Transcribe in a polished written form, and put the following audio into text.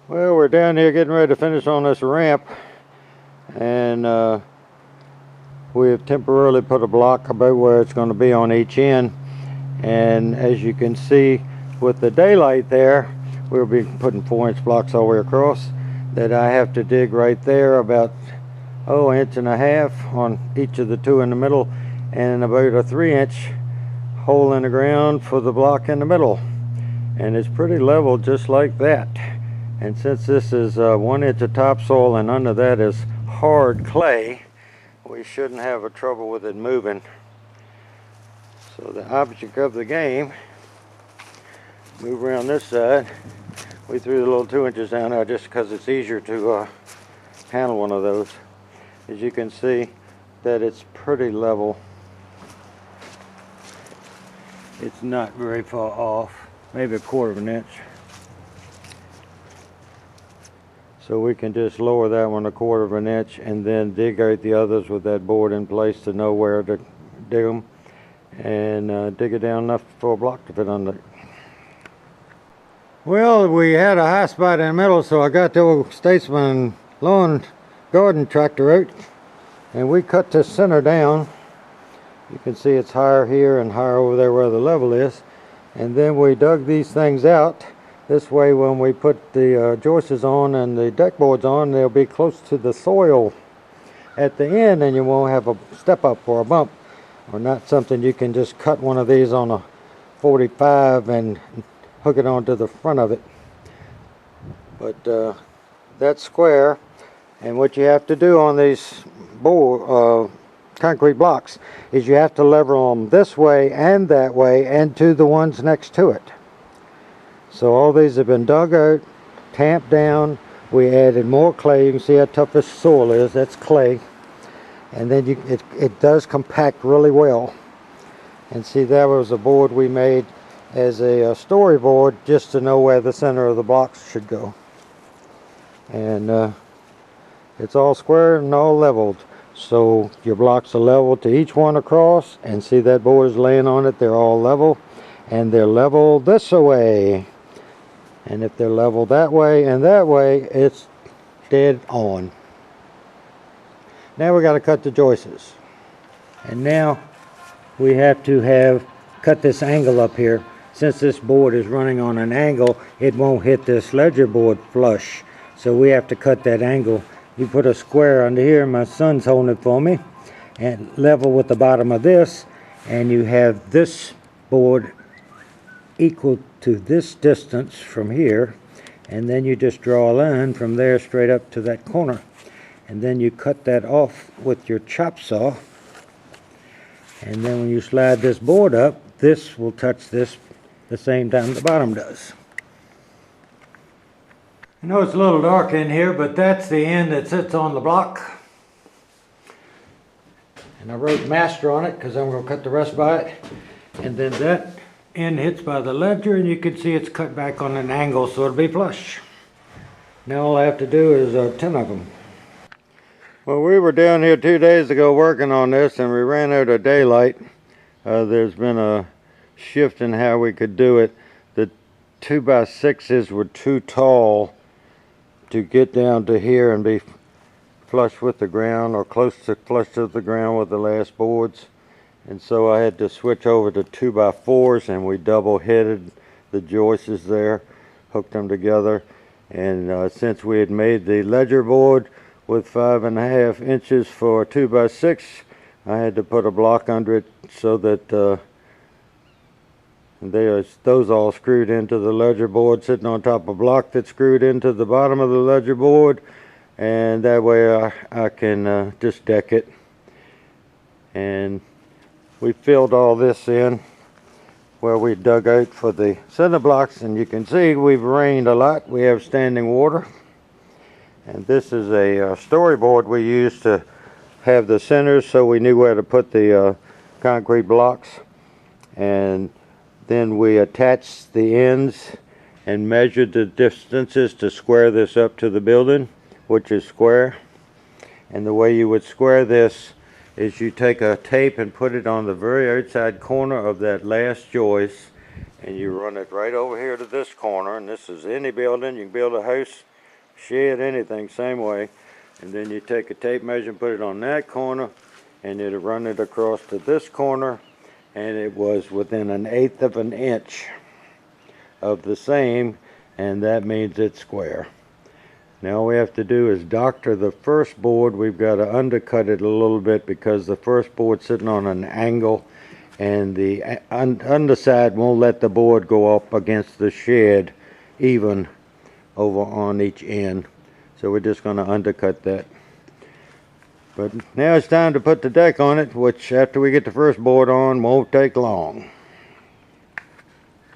Well, we're down here getting ready to finish on this ramp, and we have temporarily put a block about where it's going to be on each end. And as you can see with the daylight there, we'll be putting 4-inch blocks all the way across, that I have to dig right there about an inch and a half on each of the two in the middle, and about a 3-inch hole in the ground for the block in the middle. And it's pretty level just like that. And since this is 1 inch of topsoil and under that is hard clay, we shouldn't have a trouble with it moving. So the object of the game, move around this side. We threw the little 2 inches down there just because it's easier to handle one of those. As you can see that it's pretty level. It's not very far off, maybe 1/4 of an inch. So we can just lower that one 1/4 of an inch and then dig out the others with that board in place to know where to dig them, and dig it down enough for a block to fit under it. Well, we had a high spot in the middle, so I got the old Statesman lawn garden tractor out, and we cut this center down. You can see it's higher here and higher over there where the level is, and then we dug these things out. This way, when we put the joists on and the deck boards on, they'll be close to the soil at the end, and you won't have a step up or a bump, or not something you can just cut one of these on a 45 and hook it onto the front of it. But that's square, and what you have to do on these concrete blocks is you have to lever them this way and that way and to the ones next to it. So all these have been dug out, tamped down. We added more clay. You can see how tough this soil is. That's clay. And then it does compact really well. And see, that was a board we made as a storyboard just to know where the center of the blocks should go. And it's all square and all leveled. So your blocks are level to each one across. And see, that board is laying on it. They're all level. And they're level this way. And if they're level that way and that way, it's dead on. Now we got to cut the joists. And now we have to cut this angle up here. Since this board is running on an angle, it won't hit this ledger board flush. So we have to cut that angle. You put a square under here, my son's holding it for me, and level with the bottom of this, and you have this board equal to this distance from here, and then you just draw a line from there straight up to that corner, and then you cut that off with your chop saw, and then when you slide this board up, this will touch this the same time the bottom does. I know it's a little dark in here, but that's the end that sits on the block, and I wrote master on it because I'm going to cut the rest by it, and then that end hits by the ledger, and you can see it's cut back on an angle so it'll be flush. Now all I have to do is 10 of them. Well, we were down here 2 days ago working on this, and we ran out of daylight. There's been a shift in how we could do it. The 2x6s were too tall to get down to here and be flush with the ground, or close to flush to the ground with the last boards. And so I had to switch over to 2x4s, and we double headed the joists there, hooked them together. And since we had made the ledger board with 5.5 inches for 2x6, I had to put a block under it so that those all screwed into the ledger board, sitting on top of a block that's screwed into the bottom of the ledger board, and that way I can just deck it. And we filled all this in where we dug out for the center blocks, and you can see we've rained a lot. We have standing water, and this is a storyboard we used to have the centers so we knew where to put the concrete blocks. And then we attached the ends and measured the distances to square this up to the building, which is square. And the way you would square this is you take a tape and put it on the very outside corner of that last joist, and you run it right over here to this corner. And this is any building. You can build a house shed, anything, same way. And then you take a tape measure and put it on that corner, and it'll run it across to this corner, and it was within 1/8 of an inch of the same, and that means it's square. Now all we have to do is doctor the first board. We've got to undercut it a little bit because the first board's sitting on an angle, and the underside won't let the board go up against the shed even over on each end. So we're just going to undercut that. But now it's time to put the deck on it, which after we get the first board on won't take long.